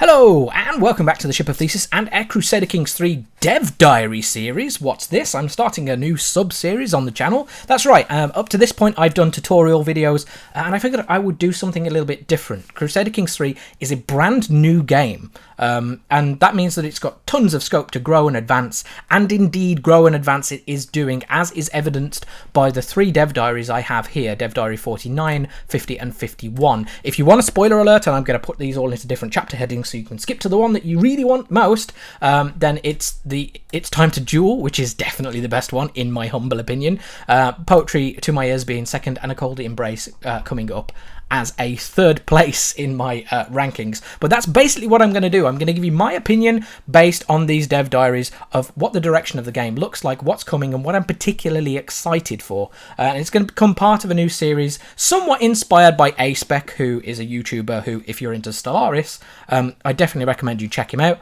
Hello, and welcome back to the Ship of Thesis and our Crusader Kings 3 Dev Diary series. What's this? I'm starting a new sub-series on the channel. That's right, up to this point I've done tutorial videos, and I figured I would do something a little bit different. Crusader Kings 3 is a brand new game, and that means that it's got tons of scope to grow and advance, and indeed grow and advance it is doing, as is evidenced by the 3 Dev Diaries I have here, Dev Diary 49, 50 and 51. If you want a spoiler alert, and I'm going to put these all into different chapter headings so you can skip to the one that you really want most, then it's Time to Duel, which is definitely the best one in my humble opinion. Poetry to My Ears being second, and A Cold Embrace coming up as a third place in my rankings. But that's basically what I'm going to do. I'm going to give you my opinion based on these dev diaries of what the direction of the game looks like, what's coming, and what I'm particularly excited for. And it's going to become part of a new series, somewhat inspired by A-Spec, who is a YouTuber who, if you're into Stellaris, I definitely recommend you check him out.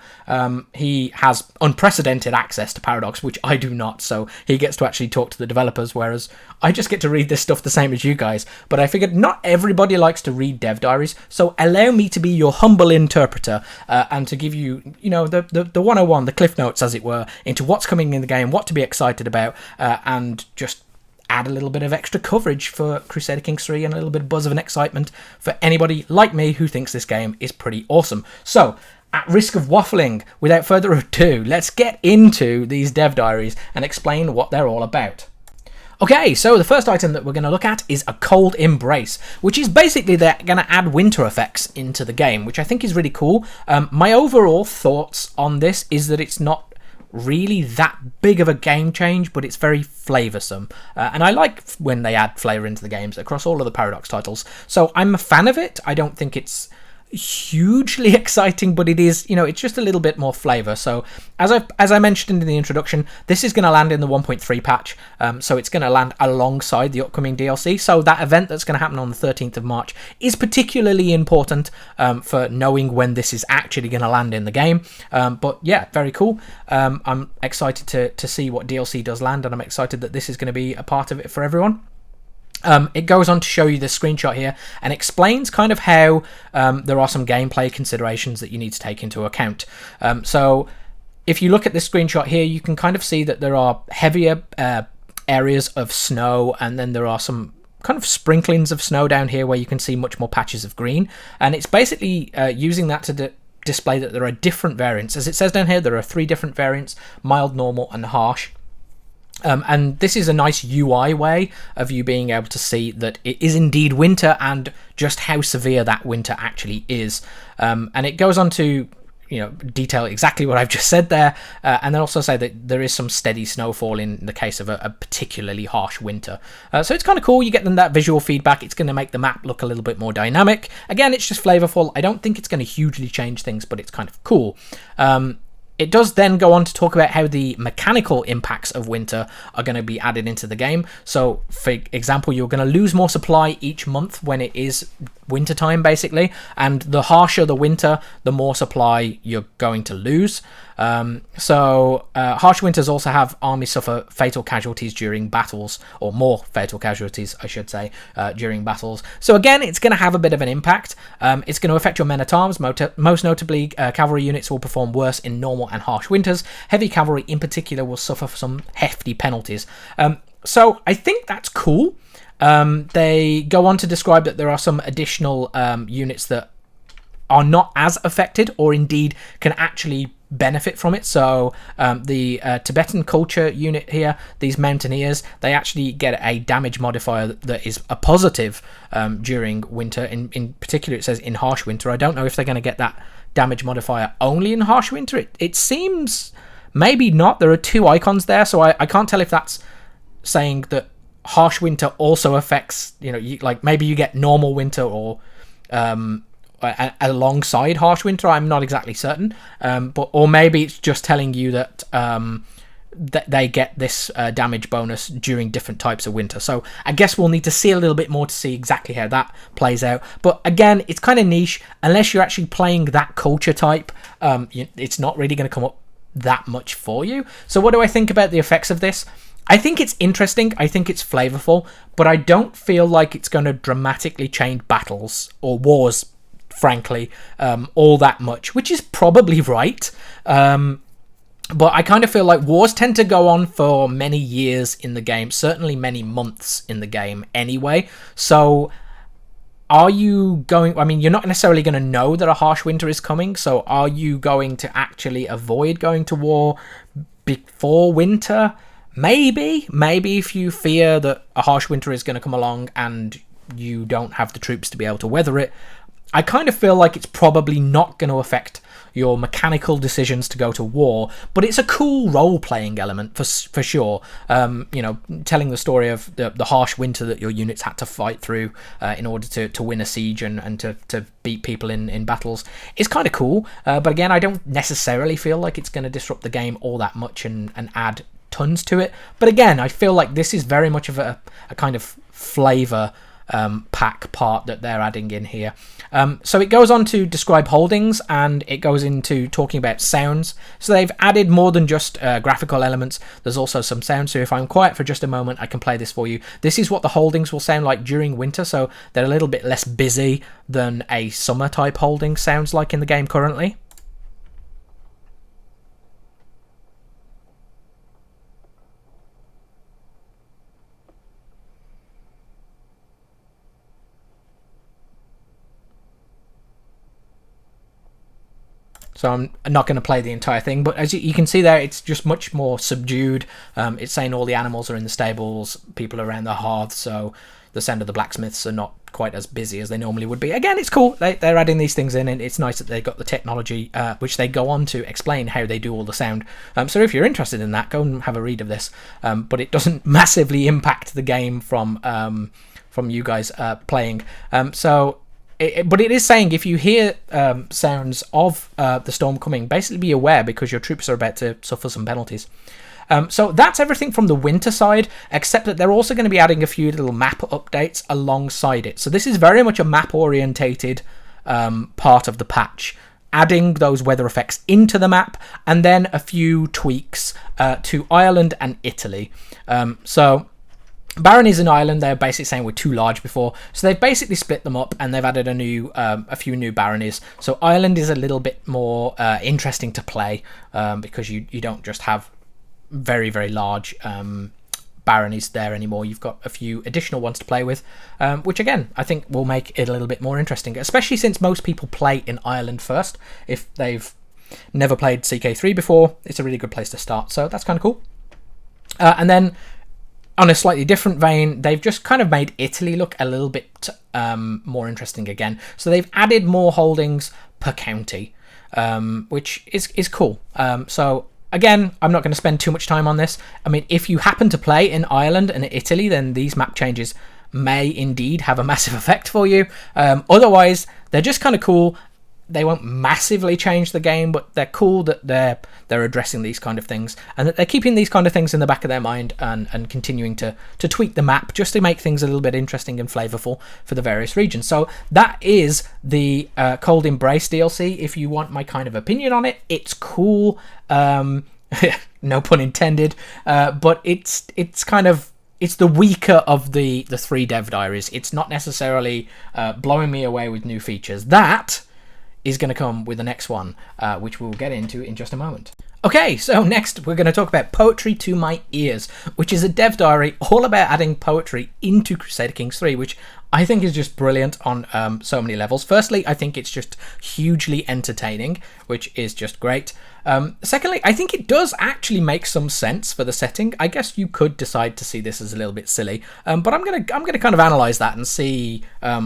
He has unprecedented access to Paradox, which I do not, so he gets to actually talk to the developers, whereas I just get to read this stuff the same as you guys. But I figured not everybody likes to read dev diaries, so allow me to be your humble interpreter and to give you, the 101, the cliff notes, as it were, into what's coming in the game, what to be excited about, and just add a little bit of extra coverage for Crusader Kings 3 and a little bit of buzz of an excitement for anybody like me who thinks this game is pretty awesome. So, at risk of waffling, without further ado, let's get into these dev diaries and explain what they're all about. Okay, so the first item that we're going to look at is A Cold Embrace, which is basically they're going to add winter effects into the game, which I think is really cool. My overall thoughts on this is that it's not really that big of a game change, but it's very flavoursome. And I like when they add flavour into the games across all of the Paradox titles. So I'm a fan of it. I don't think it's hugely exciting, but it is, it's just a little bit more flavor. So as I mentioned in the introduction, this is going to land in the 1.3 patch, so it's going to land alongside the upcoming DLC. So that event that's going to happen on the 13th of March is particularly important for knowing when this is actually going to land in the game. But yeah, very cool. I'm excited to see what DLC does land, and I'm excited that this is going to be a part of it for everyone. It goes on to show you the screenshot here and explains kind of how there are some gameplay considerations that you need to take into account. So if you look at this screenshot here, you can kind of see that there are heavier areas of snow, and then there are some kind of sprinklings of snow down here where you can see much more patches of green. And it's basically using that to display that there are different variants. As it says down here, there are 3 different variants: mild, normal, and harsh. And this is a nice UI way of you being able to see that it is indeed winter and just how severe that winter actually is. And it goes on to detail exactly what I've just said there, and then also say that there is some steady snowfall in the case of a particularly harsh winter. So it's kind of cool. You get them that visual feedback. It's going to make the map look a little bit more dynamic. Again, it's just flavorful. I don't think it's going to hugely change things, but it's kind of cool. It does then go on to talk about how the mechanical impacts of winter are going to be added into the game. So, for example, you're going to lose more supply each month when it is winter time, basically, and the harsher the winter, the more supply you're going to lose. Harsh winters also have armies suffer fatal casualties during battles, or more fatal casualties, I should say, during battles. So again, it's going to have a bit of an impact. It's going to affect your men-at-arms. Most notably, cavalry units will perform worse in normal and harsh winters. Heavy cavalry in particular will suffer some hefty penalties. So I think that's cool. They go on to describe that there are some additional units that are not as affected, or indeed can actually benefit from it. So the Tibetan culture unit here, these mountaineers, they actually get a damage modifier that is a positive during winter. In particular, it says in harsh winter. I don't know if they're going to get that damage modifier only in harsh winter. It seems maybe not. There are 2 icons there, so I can't tell if that's saying that harsh winter also affects, like maybe you get normal winter or alongside harsh winter. I'm not exactly certain, or maybe it's just telling you that they get this damage bonus during different types of winter. So I guess we'll need to see a little bit more to see exactly how that plays out. But again, it's kind of niche. Unless you're actually playing that culture type, it's not really going to come up that much for you. So what do I think about the effects of this? I think it's interesting, I think it's flavorful, but I don't feel like it's going to dramatically change battles or wars frankly, all that much, which is probably right. But I kind of feel like wars tend to go on for many years in the game, certainly many months in the game anyway. So are you going... I mean, you're not necessarily going to know that a harsh winter is coming, so are you going to actually avoid going to war before winter? Maybe if you fear that a harsh winter is going to come along and you don't have the troops to be able to weather it. I kind of feel like it's probably not going to affect your mechanical decisions to go to war, but it's a cool role-playing element for sure. You know, telling the story of the harsh winter that your units had to fight through in order to win a siege and to beat people in battles is kind of cool. But again, I don't necessarily feel like it's going to disrupt the game all that much and add tons to it. But again, I feel like this is very much of a kind of flavour pack part that they're adding in here. So it goes on to describe holdings, and it goes into talking about sounds. So they've added more than just graphical elements. There's also some sound. So if I'm quiet for just a moment, I can play this for you. This is what the holdings will sound like during winter. So they're a little bit less busy than a summer type holding sounds like in the game currently. So I'm not going to play the entire thing, but as you can see there, it's just much more subdued. It's saying all the animals are in the stables, people are around the hearth, so the sound of the blacksmiths are not quite as busy as they normally would be. Again, it's cool. They're adding these things in, and it's nice that they've got the technology, which they go on to explain how they do all the sound. So if you're interested in that, go and have a read of this. But it doesn't massively impact the game from you guys playing. But it is saying if you hear sounds of the storm coming, basically be aware because your troops are about to suffer some penalties. So that's everything from the winter side, except that they're also going to be adding a few little map updates alongside it. So this is very much a map-orientated part of the patch, adding those weather effects into the map, and then a few tweaks to Ireland and Italy. Baronies in Ireland, they're basically saying we're too large before, so they've basically split them up and they've added a few new baronies. So Ireland is a little bit more interesting to play because you don't just have very, very large baronies there anymore. You've got a few additional ones to play with, which again, I think will make it a little bit more interesting, especially since most people play in Ireland first. If they've never played CK3 before, it's a really good place to start, so that's kind of cool. And then on a slightly different vein, they've just kind of made Italy look a little bit more interesting again. So they've added more holdings per county, which is cool. So again, I'm not going to spend too much time on this. I mean, if you happen to play in Ireland and Italy, then these map changes may indeed have a massive effect for you. Otherwise, they're just kind of cool. They won't massively change the game, but they're cool that they're addressing these kind of things, and that they're keeping these kind of things in the back of their mind and continuing to tweak the map just to make things a little bit interesting and flavourful for the various regions. So that is the Cold Embrace DLC. If you want my kind of opinion on it, it's cool. No pun intended. But it's kind of... It's the weaker of the 3 Dev Diaries. It's not necessarily blowing me away with new features. That is going to come with the next one, which we'll get into in just a moment. Okay, so next we're going to talk about Poetry to My Ears, which is a dev diary all about adding poetry into Crusader Kings 3, which I think is just brilliant on so many levels. Firstly, I think it's just hugely entertaining, which is just great. Secondly, I think it does actually make some sense for the setting. I guess you could decide to see this as a little bit silly, but I'm gonna kind of analyze that and see, how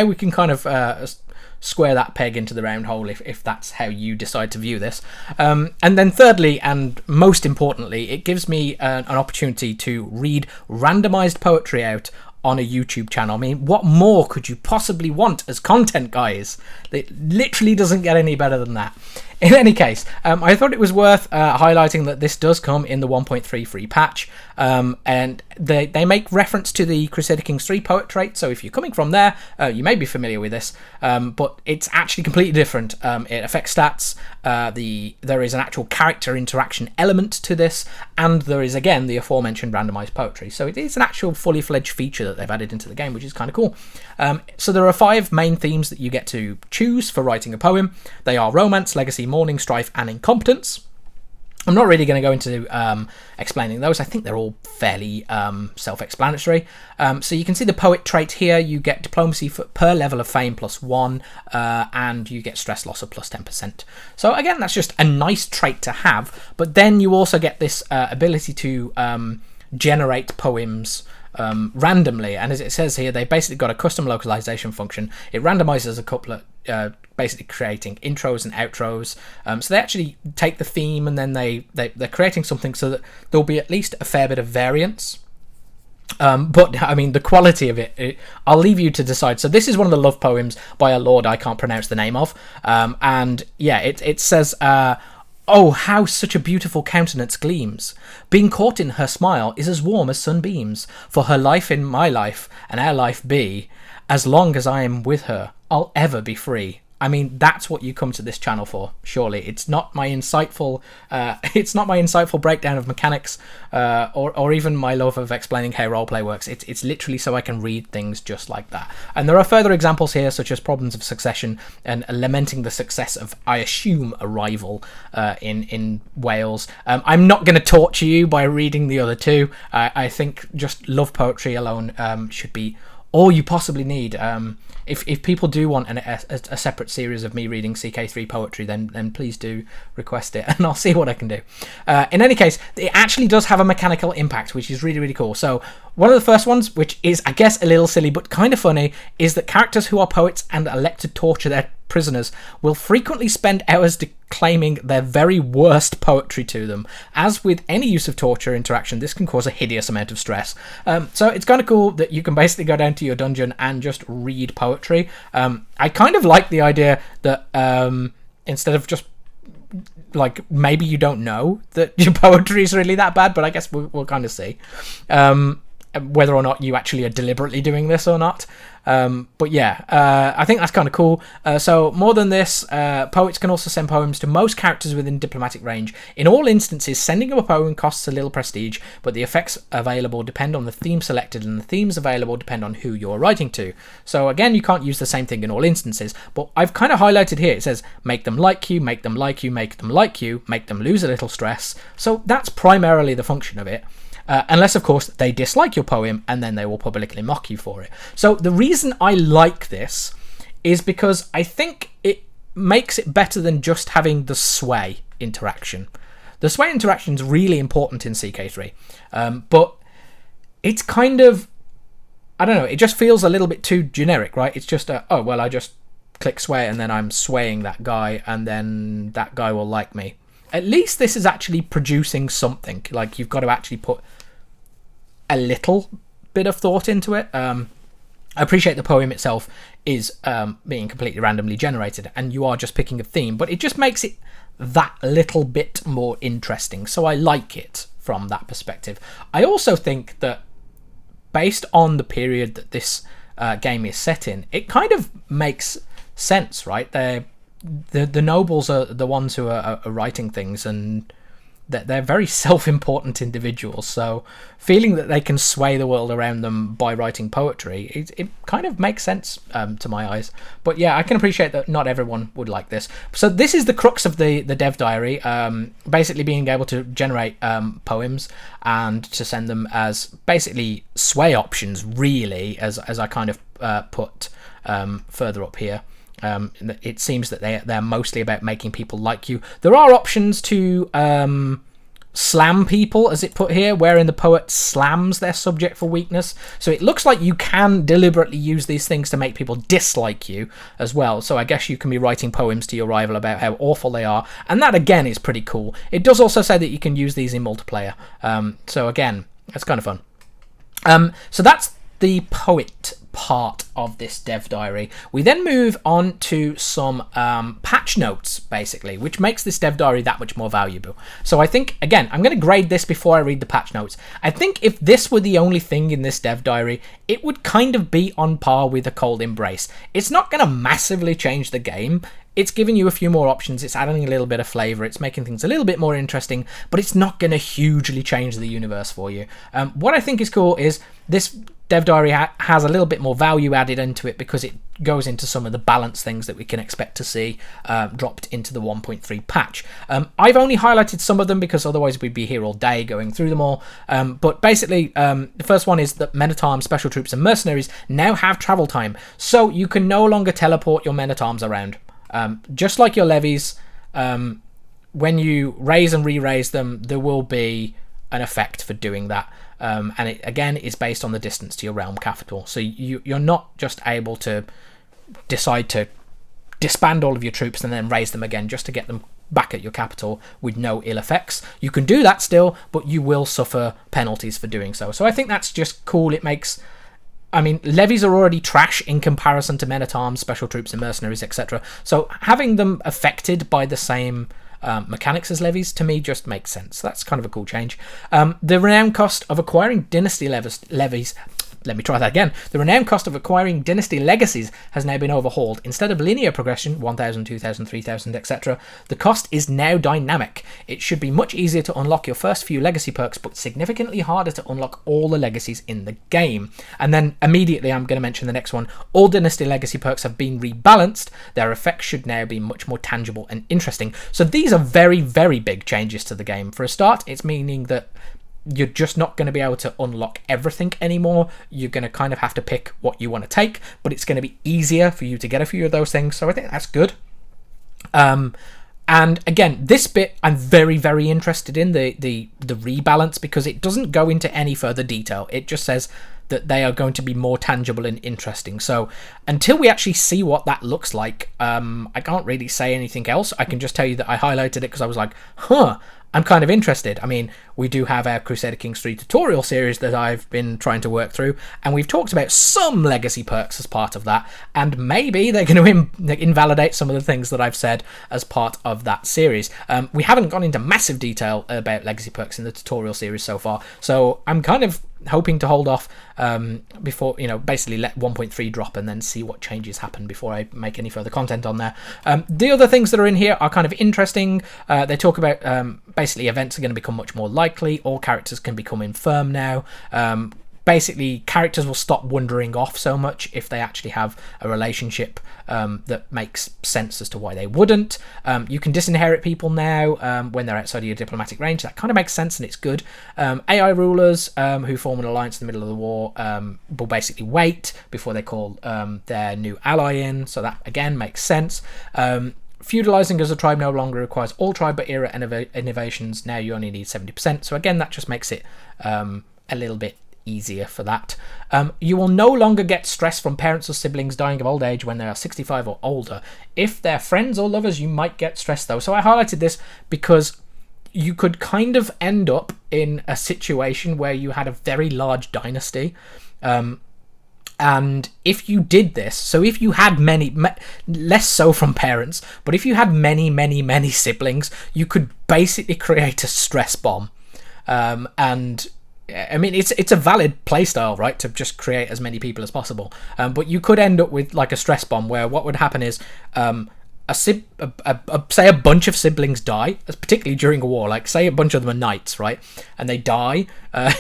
we can kind of square that peg into the round hole if that's how you decide to view this. And then thirdly, and most importantly, it gives me an opportunity to read randomized poetry out on a YouTube channel. I mean, what more could you possibly want as content, guys? It literally doesn't get any better than that. In any case, I thought it was worth highlighting that this does come in the 1.3 free patch, and they make reference to the Crusader Kings 3 poet trait, so if you're coming from there, you may be familiar with this, but it's actually completely different. It affects stats, there is an actual character interaction element to this, and there is, again, the aforementioned randomized poetry, so it is an actual fully fledged feature that they've added into the game, which is kind of cool. So there are 5 main themes that you get to choose for writing a poem. They are romance, legacy, mourning, strife, and incompetence. I'm not really going to go into explaining those. I think they're all fairly self-explanatory. So you can see the poet trait here. You get diplomacy per level of fame +1, and you get stress loss of +10%. So again, that's just a nice trait to have. But then you also get this ability to generate poems randomly, and as it says here, they basically got a custom localization function. It randomizes a couplet, basically creating intros and outros. So they actually take the theme and then they're creating something so that there'll be at least a fair bit of variance. But I mean, the quality of it, I'll leave you to decide. So this is one of the love poems by a lord I can't pronounce the name of, and yeah, it says, "Oh, how such a beautiful countenance gleams! Being caught in her smile is as warm as sunbeams. For her life in my life, and our life be, as long as I am with her, I'll ever be free." I mean, that's what you come to this channel for, surely. It's not my insightful, breakdown of mechanics, or even my love of explaining how roleplay works. It's literally so I can read things just like that. And there are further examples here, such as problems of succession and lamenting the success of, I assume, a rival in Wales. I'm not going to torture you by reading the other two. I think just love poetry alone should be all you possibly need. If people do want a separate series of me reading CK3 poetry, then please do request it, and I'll see what I can do. In any case, it actually does have a mechanical impact, which is really, really cool. So one of the first ones, which is, I guess, a little silly but kind of funny, is that characters who are poets and elect to torture their prisoners will frequently spend hours declaiming their very worst poetry to them. As with any use of torture interaction, this can cause a hideous amount of stress. So it's kind of cool that you can basically go down to your dungeon and just read poetry. I kind of like the idea that instead of just, like, maybe you don't know that your poetry is really that bad, but I guess we'll kind of see whether or not you actually are deliberately doing this or not. But yeah, I think that's kind of cool. So more than this, poets can also send poems to most characters within diplomatic range. In all instances, sending a poem costs a little prestige, but the effects available depend on the theme selected, and the themes available depend on who you're writing to. So again, you can't use the same thing in all instances, but I've kind of highlighted here, it says, make them like you, make them like you, make them like you, make them lose a little stress. So that's primarily the function of it. Unless, of course, they dislike your poem, and then they will publicly mock you for it. So the reason I like this is because I think it makes it better than just having the sway interaction. The sway interaction is really important in CK3, but it's kind of, I don't know, it just feels a little bit too generic, right? It's just, oh, well, I just click sway, and then I'm swaying that guy, and then that guy will like me. At least this is actually producing something. Like, you've got to actually put a little bit of thought into it. I appreciate the poem itself is being completely randomly generated, and you are just picking a theme, but it just makes it that little bit more interesting. So I like it from that perspective. I also think that based on the period that this game is set in, it kind of makes sense, right? The nobles are the ones who are writing things, and they're very self-important individuals, so feeling that they can sway the world around them by writing poetry, it kind of makes sense to my eyes. But yeah, I can appreciate that not everyone would like this. So this is the crux of the dev diary, basically being able to generate poems and to send them as basically sway options, really, as I kind of put further up here. It seems that they're mostly about making people like you. There are options to slam people, as it put here, wherein the poet slams their subject for weakness. So it looks like you can deliberately use these things to make people dislike you as well. So I guess you can be writing poems to your rival about how awful they are, and that again is pretty cool. It does also say that you can use these in multiplayer. So again, that's kind of fun. So that's the poet part of this dev diary. We then move on to some patch notes, basically, which makes this dev diary that much more valuable. So I think, again, I'm going to grade this before I read the patch notes. I think if this were the only thing in this dev diary, it would kind of be on par with a Cold Embrace. It's not going to massively change the game. It's giving you a few more options, it's adding a little bit of flavour, it's making things a little bit more interesting, but it's not going to hugely change the universe for you. What I think is cool is this dev diary has a little bit more value added into it because it goes into some of the balance things that we can expect to see dropped into the 1.3 patch. I've only highlighted some of them because otherwise we'd be here all day going through them all. But basically, the first one is that men at arms, special troops, and mercenaries now have travel time, so you can no longer teleport your men at arms around. Just like your levies, when you raise and re-raise them, there will be an effect for doing that. And it, again, is based on the distance to your realm capital. So you're not just able to decide to disband all of your troops and then raise them again just to get them back at your capital with no ill effects. You can do that still, but you will suffer penalties for doing so. So I think that's just cool. It makes... I mean, levies are already trash in comparison to men-at-arms, special troops, and mercenaries, etc. So having them affected by the same mechanics as levies, to me, just makes sense. That's kind of a cool change. The renown cost of acquiring dynasty levies... Let me try that again. The renown cost of acquiring dynasty legacies has now been overhauled. Instead of linear progression, 1,000, 2,000, 3,000, etc., the cost is now dynamic. It should be much easier to unlock your first few legacy perks, but significantly harder to unlock all the legacies in the game. And then immediately I'm going to mention the next one. All dynasty legacy perks have been rebalanced. Their effects should now be much more tangible and interesting. So these are very, very big changes to the game. For a start, it's meaning that you're just not going to be able to unlock everything anymore. You're going to kind of have to pick what you want to take, but it's going to be easier for you to get a few of those things. So I think that's good. And again, this bit I'm very, very interested in, the rebalance, because it doesn't go into any further detail. It just says that they are going to be more tangible and interesting. So until we actually see what that looks like, I can't really say anything else. I can just tell you that I highlighted it because I was like, I'm kind of interested. I mean, we do have our Crusader Kings 3 tutorial series that I've been trying to work through, and we've talked about some legacy perks as part of that, and maybe they're going to invalidate some of the things that I've said as part of that series. We haven't gone into massive detail about legacy perks in the tutorial series so far, so I'm kind of hoping to hold off before, basically let 1.3 drop and then see what changes happen before I make any further content on there. The other things that are in here are kind of interesting. They talk about basically events are going to become much more likely. All characters can become infirm now. Basically, characters will stop wandering off so much if they actually have a relationship that makes sense as to why they wouldn't. You can disinherit people now when they're outside of your diplomatic range. That kind of makes sense and it's good. AI rulers who form an alliance in the middle of the war will basically wait before they call their new ally in. So that, again, makes sense. Feudalizing as a tribe no longer requires all tribe but era innovations. Now you only need 70%. So again, that just makes it a little bit easier for that. You will no longer get stress from parents or siblings dying of old age when they are 65 or older. If they're friends or lovers, you might get stress though. So I highlighted this because you could kind of end up in a situation where you had a very large dynasty. And if you did this, so if you had less so from parents, but if you had many siblings, you could basically create a stress bomb. And I mean, it's a valid playstyle, right, to just create as many people as possible. But you could end up with like a stress bomb where what would happen is say a bunch of siblings die, particularly during a war, like say a bunch of them are knights, right, and they die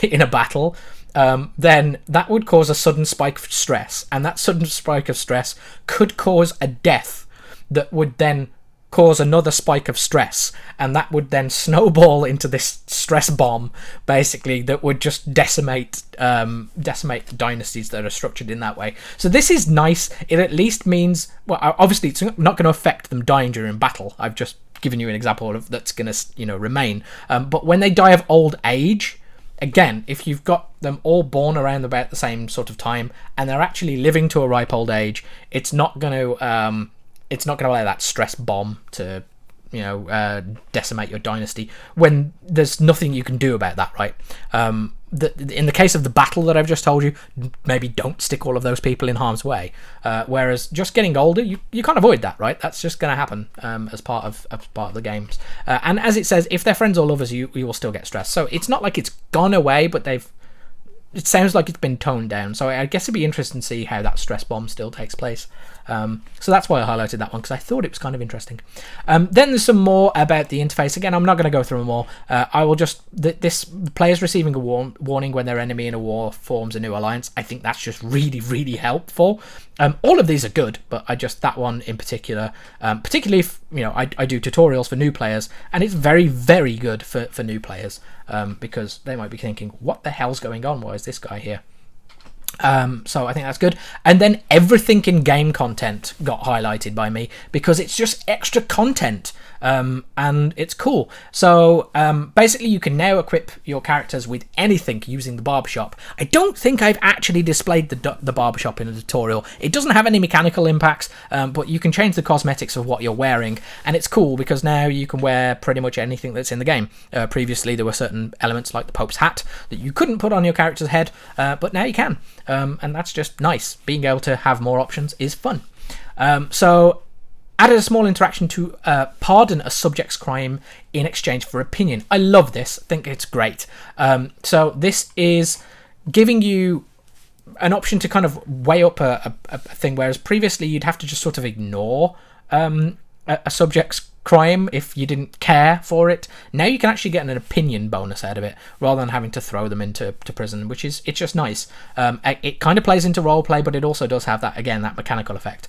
in a battle. Then that would cause a sudden spike of stress, and that sudden spike of stress could cause a death that would then cause another spike of stress, and that would then snowball into this stress bomb, basically, that would just decimate dynasties that are structured in that way. So this is nice. It at least means, well, obviously it's not going to affect them dying during battle. I've just given you an example of that's going to remain. But when they die of old age, again, if you've got them all born around about the same sort of time and they're actually living to a ripe old age, it's not going to allow that stress bomb to decimate your dynasty when there's nothing you can do about that, right? in the case of the battle that I've just told you, maybe don't stick all of those people in harm's way. Whereas just getting older, you can't avoid that, right? That's just going to happen as part of the games. And as it says, if they're friends or lovers, you will still get stressed. So it's not like it's gone away, but it sounds like it's been toned down. So I guess it'd be interesting to see how that stress bomb still takes place. So that's why I highlighted that one, because I thought it was kind of interesting. Then there's some more about the interface. Again, I'm not going to go through them all. I will just... the players receiving a warning when their enemy in a war forms a new alliance. I think that's just really, really helpful. All of these are good, but that one in particular, particularly if, I do tutorials for new players, and it's very, very good for new players, because they might be thinking, what the hell's going on? Why is this guy here? So I think that's good. And then everything in game content got highlighted by me, because it's just extra content, and it's cool. So basically you can now equip your characters with anything using the barbershop. I don't think I've actually displayed the barbershop in a tutorial. It doesn't have any mechanical impacts, but you can change the cosmetics of what you're wearing, and it's cool because now you can wear pretty much anything that's in the game. Previously there were certain elements like the Pope's hat that you couldn't put on your character's head, but now you can. And that's just nice. Being able to have more options is fun. So added a small interaction to pardon a subject's crime in exchange for opinion. I love this. I think it's great. So this is giving you an option to kind of weigh up a thing, whereas previously you'd have to just sort of ignore a subject's crime if you didn't care for it. Now you can actually get an opinion bonus out of it, rather than having to throw them into prison, which is, it's just nice. It kind of plays into roleplay, but it also does have that mechanical effect.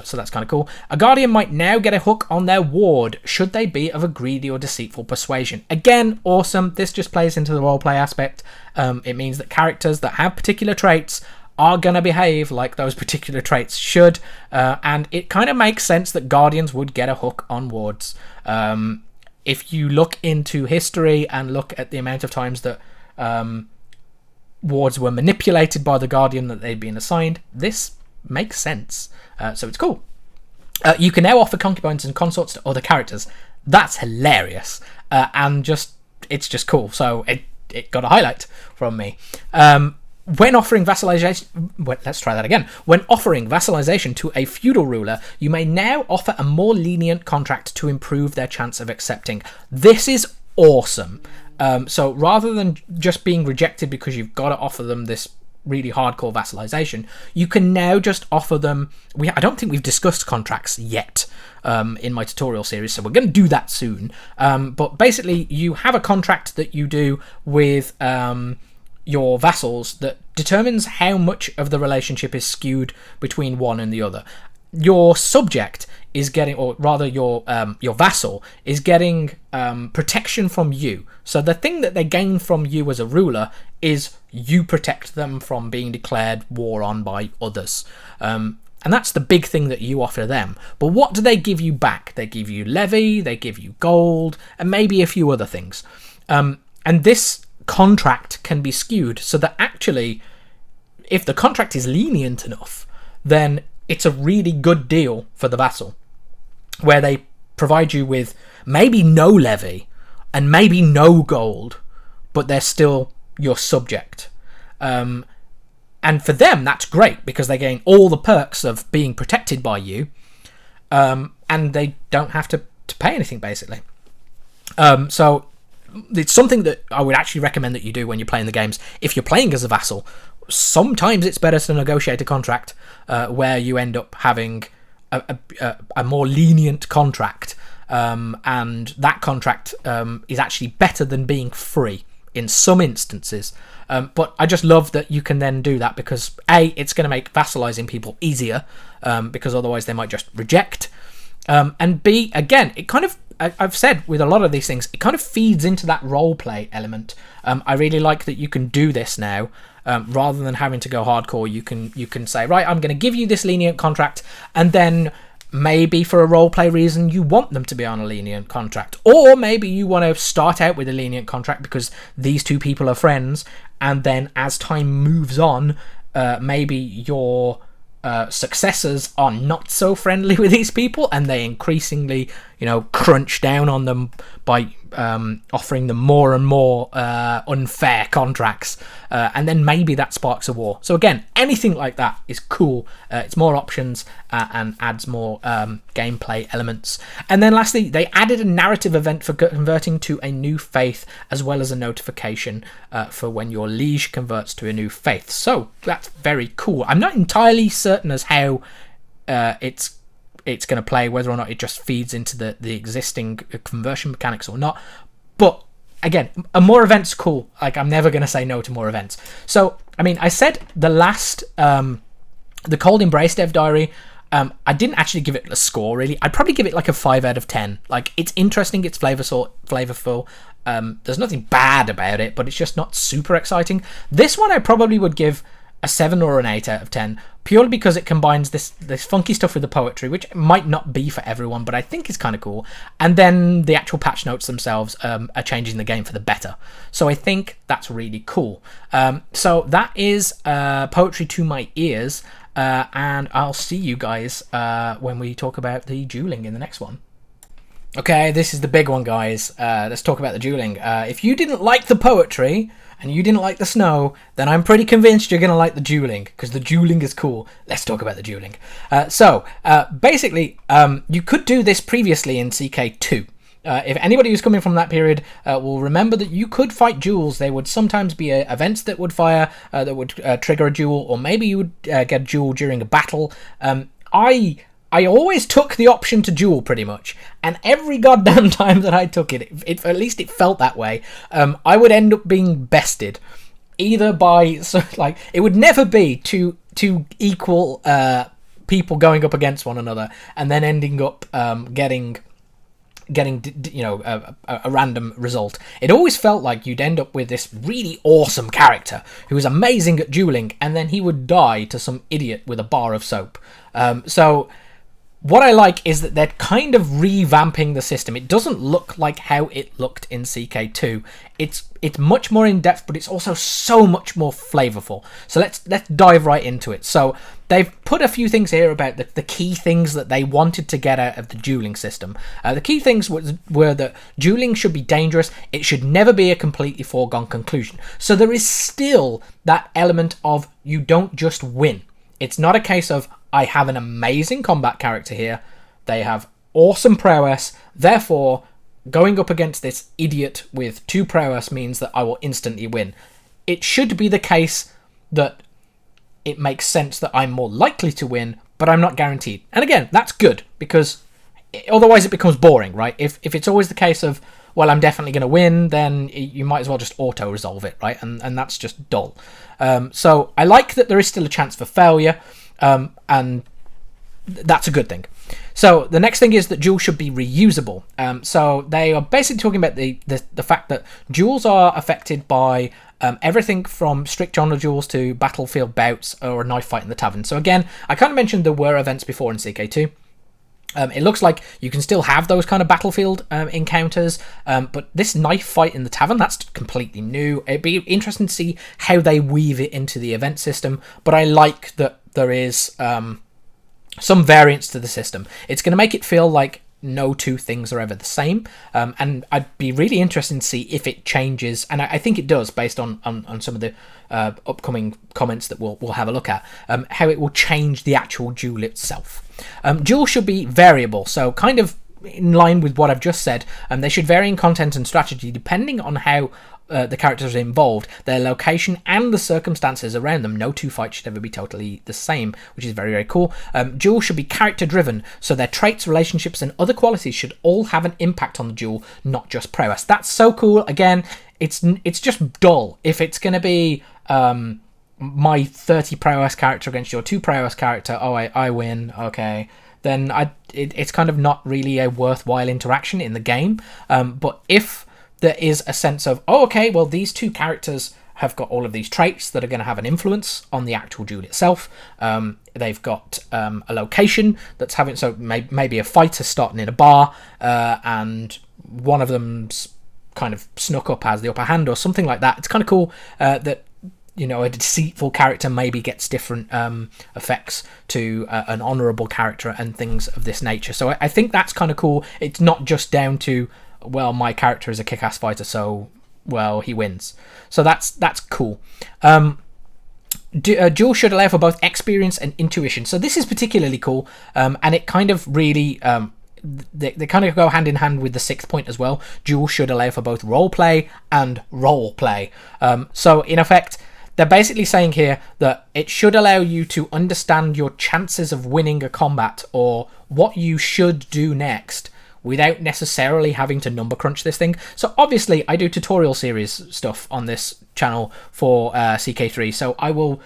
So that's kind of cool. A guardian might now get a hook on their ward should they be of a greedy or deceitful persuasion. Again, awesome. This just plays into the roleplay aspect. It means that characters that have particular traits are going to behave like those particular traits should, and it kind of makes sense that guardians would get a hook on wards. If you look into history and look at the amount of times that wards were manipulated by the guardian that they'd been assigned, this makes sense. So it's cool. You can now offer concubines and consorts to other characters. That's hilarious, and it's just cool. So it got a highlight from me. When offering vassalization, let's try that again. When offering vassalization to a feudal ruler, you may now offer a more lenient contract to improve their chance of accepting. This is awesome. So rather than just being rejected because you've got to offer them this really hardcore vassalization, you can now just offer them... I don't think we've discussed contracts yet in my tutorial series, so we're going to do that soon. But basically, you have a contract that you do with... your vassals that determines how much of the relationship is skewed between one and the other. Your subject is getting, or rather your vassal is getting protection from you. So the thing that they gain from you as a ruler is you protect them from being declared war on by others. And that's the big thing that you offer them. But what do they give you back? They give you levy, they give you gold, and maybe a few other things. And this contract can be skewed so that actually, if the contract is lenient enough, then it's a really good deal for the vassal, where they provide you with maybe no levy and maybe no gold, but they're still your subject. And for them, that's great because they gain all the perks of being protected by you, and they don't have to pay anything, basically. So it's something that I would actually recommend that you do when you're playing the games. If you're playing as a vassal, sometimes it's better to negotiate a contract where you end up having a more lenient contract, and that contract is actually better than being free in some instances. But I just love that you can then do that because A, it's going to make vassalizing people easier, because otherwise they might just reject, and B, again, it kind of, I've said with a lot of these things, it kind of feeds into that roleplay element. I really like that you can do this now. Rather than having to go hardcore, you can say, right, I'm going to give you this lenient contract, and then maybe for a roleplay reason you want them to be on a lenient contract, or maybe you want to start out with a lenient contract because these two people are friends, and then as time moves on, maybe your successors are not so friendly with these people, and they increasingly, crunch down on them by offering them more and more unfair contracts, and then maybe that sparks a war. So again, anything like that is cool. It's more options and adds more gameplay elements. And then lastly, they added a narrative event for converting to a new faith, as well as a notification for when your liege converts to a new faith. So that's very cool. I'm not entirely certain as how it's going to play, whether or not it just feeds into the existing conversion mechanics or not. But again, more events, cool. Like, I'm never going to say no to more events. So, I mean, I said the last, the Cold Embrace Dev Diary, I didn't actually give it a score, really. I'd probably give it like a 5 out of 10. Like, it's interesting, it's flavorful. There's nothing bad about it, but it's just not super exciting. This one I probably would give a 7 or an 8 out of 10, purely because it combines this funky stuff with the poetry, which might not be for everyone, but I think is kind of cool. And then the actual patch notes themselves are changing the game for the better. So I think that's really cool. So that is poetry to my ears, and I'll see you guys when we talk about the dueling in the next one. Okay, this is the big one, guys. Let's talk about the dueling. If you didn't like the poetry and you didn't like the snow, then I'm pretty convinced you're going to like the dueling, because the dueling is cool. Let's talk about the dueling. Basically, you could do this previously in CK2. If anybody who's coming from that period will remember that you could fight duels. There would sometimes be events that would fire, that would trigger a duel, or maybe you would get a duel during a battle. I always took the option to duel, pretty much, and every goddamn time that I took it, at least it felt that way, I would end up being bested, either by, it would never be two equal people going up against one another, and then ending up getting a random result. It always felt like you'd end up with this really awesome character who was amazing at dueling, and then he would die to some idiot with a bar of soap. So what I like is that they're kind of revamping the system. It doesn't look like how it looked in CK2. It's much more in-depth, but it's also so much more flavorful. So let's dive right into it. So they've put a few things here about the key things that they wanted to get out of the dueling system. The key things were that dueling should be dangerous. It should never be a completely foregone conclusion. So there is still that element of you don't just win. It's not a case of, I have an amazing combat character here, they have awesome prowess, therefore going up against this idiot with 2 prowess means that I will instantly win. It should be the case that it makes sense that I'm more likely to win, but I'm not guaranteed. And again, that's good, because otherwise it becomes boring, right? If it's always the case of, well, I'm definitely going to win, then you might as well just auto-resolve it, right? And that's just dull. So I like that there is still a chance for failure, and that's a good thing. So the next thing is that duels should be reusable. So they are basically talking about the fact that duels are affected by everything from strict genre duels to battlefield bouts or a knife fight in the tavern. So again, I kind of mentioned there were events before in CK2. It looks like you can still have those kind of battlefield encounters, but this knife fight in the tavern, that's completely new. It'd be interesting to see how they weave it into the event system, but I like that there is some variance to the system. It's going to make it feel like no two things are ever the same, and I'd be really interested to see if it changes, and I think it does based on some of the upcoming comments that we'll have a look at, how it will change the actual duel itself. Duel should be variable, so kind of in line with what I've just said, they should vary in content and strategy depending on how the characters are involved, their location, and the circumstances around them. No two fights should ever be totally the same, which is very, very cool. Duels should be character-driven, so their traits, relationships, and other qualities should all have an impact on the duel, not just prowess. That's so cool. Again, it's just dull. If it's going to be my 30 prowess character against your 2 prowess character, oh, I win, okay, then it's kind of not really a worthwhile interaction in the game. But if there is a sense of, oh, okay, well, these 2 characters have got all of these traits that are going to have an influence on the actual duel itself. They've got a location that's having, so maybe a fighter starting in a bar, and one of them's kind of snuck up as the upper hand or something like that. It's kind of cool that, you know, a deceitful character maybe gets different effects to an honourable character and things of this nature. So I think that's kind of cool. It's not just down to, well, my character is a kick-ass fighter, so, well, he wins. So that's cool. Duel should allow for both experience and intuition. So this is particularly cool, and it kind of really... They kind of go hand in hand with the 6th point as well. Duel should allow for both roleplay and role-play. So, in effect, they're basically saying here that it should allow you to understand your chances of winning a combat or what you should do next without necessarily having to number crunch this thing. So obviously I do tutorial series stuff on this channel for CK3, so I will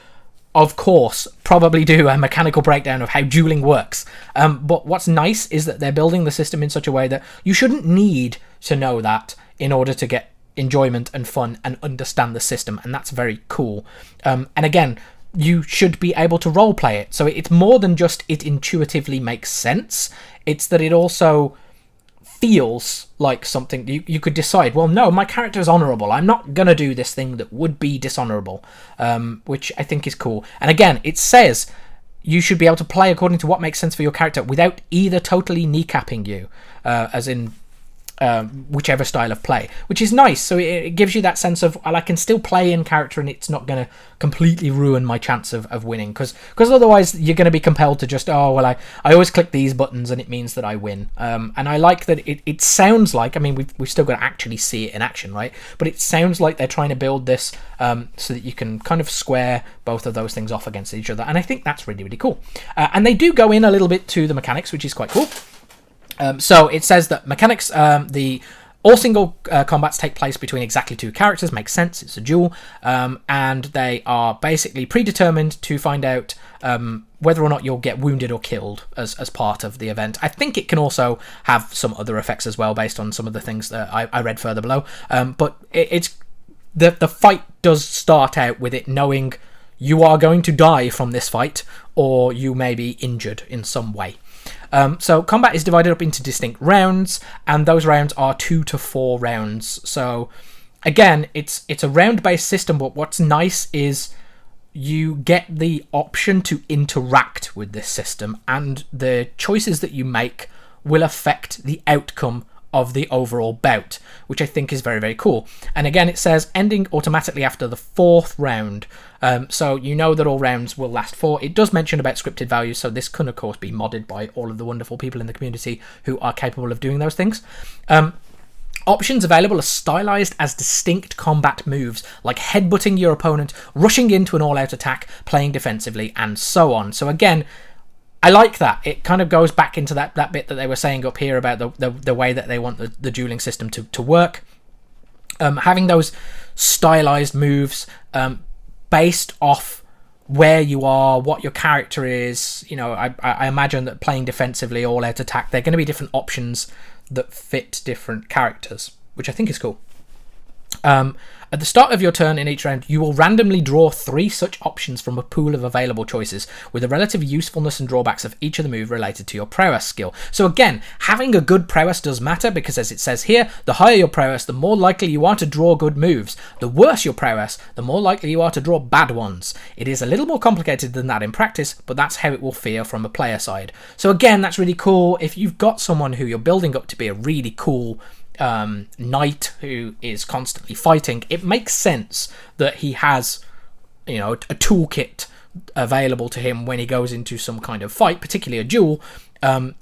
of course probably do a mechanical breakdown of how dueling works. But what's nice is that they're building the system in such a way that you shouldn't need to know that in order to get enjoyment and fun and understand the system, and that's very cool. And again, you should be able to roleplay it. So it's more than just it intuitively makes sense, it's that it also feels like something you could decide, well, no, my character is honourable, I'm not going to do this thing that would be dishonourable, which I think is cool. And again, it says you should be able to play according to what makes sense for your character without either totally kneecapping you, as in whichever style of play, which is nice. So it gives you that sense of, well, I can still play in character and it's not going to completely ruin my chance of winning, because otherwise you're going to be compelled to just, oh, well, I always click these buttons and it means that I win. And I like that it sounds like, I mean, we've still got to actually see it in action, right? But it sounds like they're trying to build this so that you can kind of square both of those things off against each other, and I think that's really, really cool. And they do go in a little bit to the mechanics, which is quite cool. So it says that mechanics, all single combats take place between exactly 2 characters. Makes sense, it's a duel. And they are basically predetermined to find out whether or not you'll get wounded or killed as part of the event. I think it can also have some other effects as well, based on some of the things that I read further below. But it's the fight does start out with it knowing you are going to die from this fight, or you may be injured in some way. So combat is divided up into distinct rounds, and those rounds are 2 to 4 rounds. So again, it's a round-based system, but what's nice is you get the option to interact with this system, and the choices that you make will affect the outcome of the overall bout, which I think is very, very cool. And again, it says ending automatically after the 4th round. So you know that all rounds will last 4. It does mention about scripted values, so this can of course be modded by all of the wonderful people in the community who are capable of doing those things. Options available are stylized as distinct combat moves, like headbutting your opponent, rushing into an all-out attack, playing defensively, and so on. So again, I like that. It kind of goes back into that bit that they were saying up here about the way that they want the dueling system to work. Having those stylized moves based off where you are, what your character is. You know, I imagine that playing defensively, all out attack, there are going to be different options that fit different characters, which I think is cool. At the start of your turn in each round, you will randomly draw 3 such options from a pool of available choices, with the relative usefulness and drawbacks of each of the move related to your prowess skill. So again, having a good prowess does matter, because as it says here, the higher your prowess, the more likely you are to draw good moves. The worse your prowess, the more likely you are to draw bad ones. It is a little more complicated than that in practice, but that's how it will feel from a player side. So again, that's really cool. If you've got someone who you're building up to be a really cool knight who is constantly fighting, it makes sense that he has, you know, a toolkit available to him when he goes into some kind of fight, particularly a duel,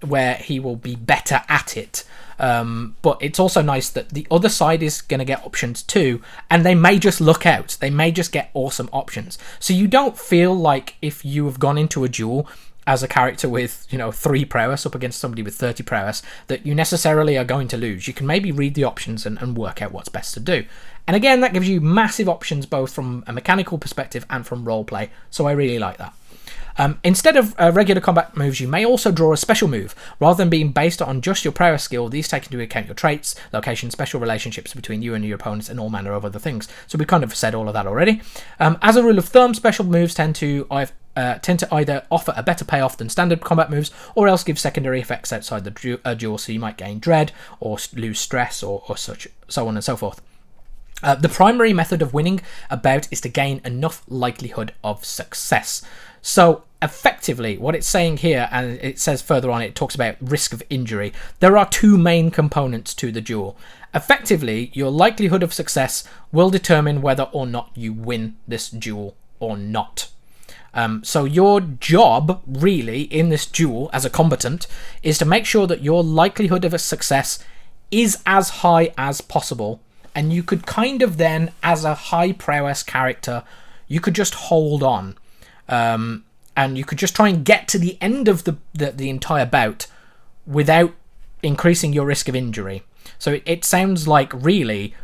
where he will be better at it. But it's also nice that the other side is going to get options too, and they may just look out. They may just get awesome options. So you don't feel like if you have gone into a duel as a character with, you know, 3 prowess up against somebody with 30 prowess, that you necessarily are going to lose. You can maybe read the options and work out what's best to do. And again, that gives you massive options both from a mechanical perspective and from roleplay, so I really like that. Instead of regular combat moves, you may also draw a special move. Rather than being based on just your prowess skill, these take into account your traits, location, special relationships between you and your opponents, and all manner of other things. So we kind of said all of that already. As a rule of thumb, special moves tend to either offer a better payoff than standard combat moves, or else give secondary effects outside the duel, so you might gain dread, or lose stress, or such, so on and so forth. The primary method of winning a bout is to gain enough likelihood of success. So effectively, what it's saying here, and it says further on, it talks about risk of injury. There are two main components to the duel. Effectively, your likelihood of success will determine whether or not you win this duel or not. So your job, really, in this duel as a combatant, is to make sure that your likelihood of a success is as high as possible. And you could kind of then, as a high prowess character, you could just hold on. And you could just try and get to the end of the entire bout without increasing your risk of injury. So it sounds like, really,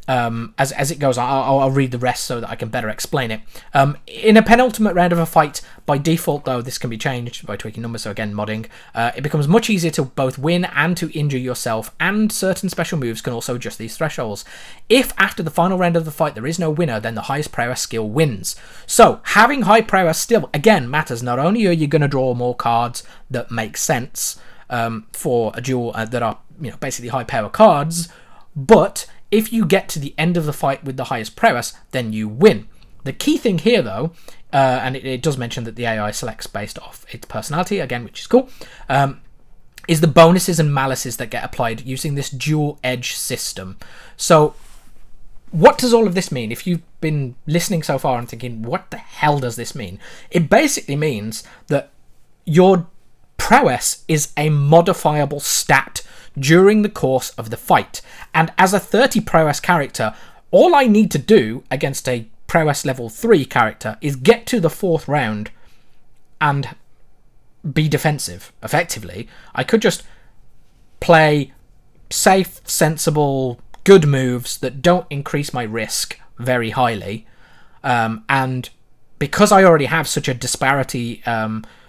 as it goes on, I'll read the rest so that I can better explain it. In a penultimate round of a fight, by default, though, this can be changed by tweaking numbers, so again, modding, it becomes much easier to both win and to injure yourself, and certain special moves can also adjust these thresholds. If after the final round of the fight there is no winner, then the highest prowess skill wins. So, having high prowess still, again, matters. Not only are you going to draw more cards that make sense for a duel that are, basically high power cards, but if you get to the end of the fight with the highest prowess, then you win. The key thing here, though, and it does mention that the AI selects based off its personality, again, which is cool, is the bonuses and malices that get applied using this dual edge system. So, what does all of this mean? If you've been listening so far and thinking, what the hell does this mean? It basically means that your prowess is a modifiable stat during the course of the fight. And as a 30 prowess character, all I need to do against a prowess level 3 character is get to the 4th round and be defensive, effectively. I could just play safe, sensible, good moves that don't increase my risk very highly. And because I already have such a disparity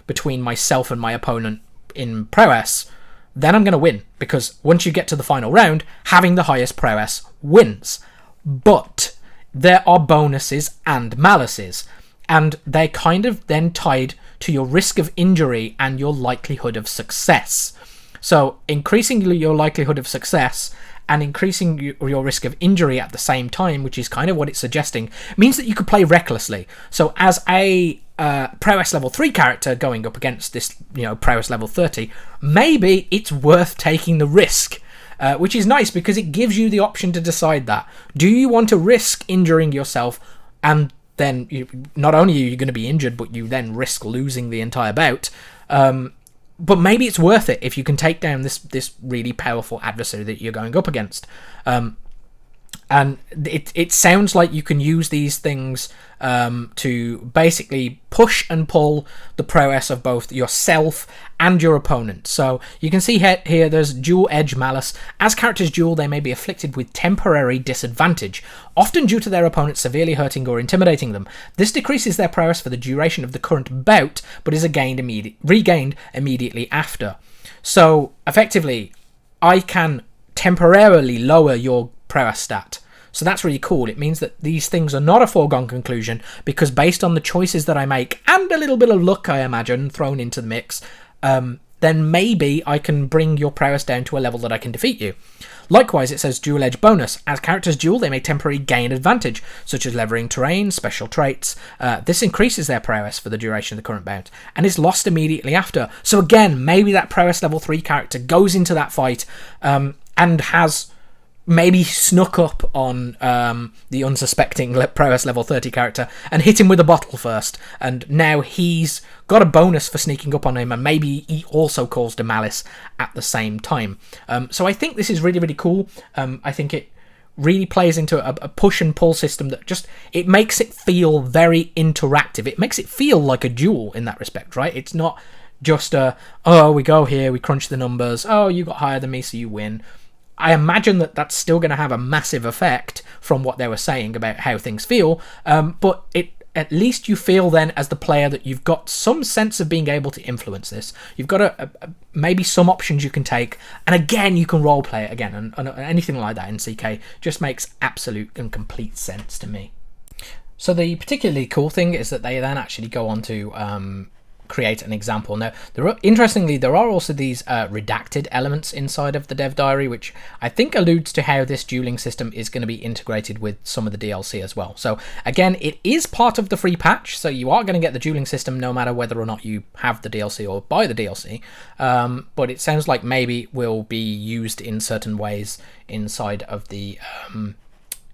between myself and my opponent in prowess, then I'm going to win, because once you get to the final round, having the highest prowess wins. But there are bonuses and malices, and they're kind of then tied to your risk of injury and your likelihood of success. So increasing your likelihood of success and increasing your risk of injury at the same time, which is kind of what it's suggesting, means that you could play recklessly. So as a prowess level 3 character going up against this, prowess level 30, maybe it's worth taking the risk, which is nice because it gives you the option to decide that. Do you want to risk injuring yourself, and then not only are you going to be injured, but you then risk losing the entire bout? But maybe it's worth it if you can take down this really powerful adversary that you're going up against. And it sounds like you can use these things to basically push and pull the prowess of both yourself and your opponent. So you can see here there's dual edge malice. As characters duel, they may be afflicted with temporary disadvantage, often due to their opponent severely hurting or intimidating them. This decreases their prowess for the duration of the current bout, but is regained immediately after. So effectively, I can temporarily lower your prowess stat. So that's really cool. It means that these things are not a foregone conclusion, because based on the choices that I make, and a little bit of luck, I imagine, thrown into the mix, then maybe I can bring your prowess down to a level that I can defeat you. Likewise, it says dual edge bonus. As characters duel, they may temporarily gain advantage, such as levering terrain, special traits. This increases their prowess for the duration of the current bout, and is lost immediately after. So again, maybe that prowess level 3 character goes into that fight and has maybe snuck up on the unsuspecting prowess level 30 character and hit him with a bottle first, and now he's got a bonus for sneaking up on him, and maybe he also caused a malice at the same time. So I think this is really, really cool. I think it really plays into a push and pull system that just, it makes it feel very interactive. It makes it feel like a duel in that respect, right? It's not just we go here, we crunch the numbers, you got higher than me, so you win. I imagine that that's still going to have a massive effect from what they were saying about how things feel, but at least you feel then as the player that you've got some sense of being able to influence this. You've got maybe some options you can take, and again, you can roleplay it again, and anything like that in CK just makes absolute and complete sense to me. So the particularly cool thing is that they then actually go on to create an example. Now, interestingly, there are also these redacted elements inside of the dev diary, which I think alludes to how this dueling system is going to be integrated with some of the DLC as well. So again, it is part of the free patch, so you are going to get the dueling system no matter whether or not you have the DLC or buy the DLC. But it sounds like maybe it will be used in certain ways inside of the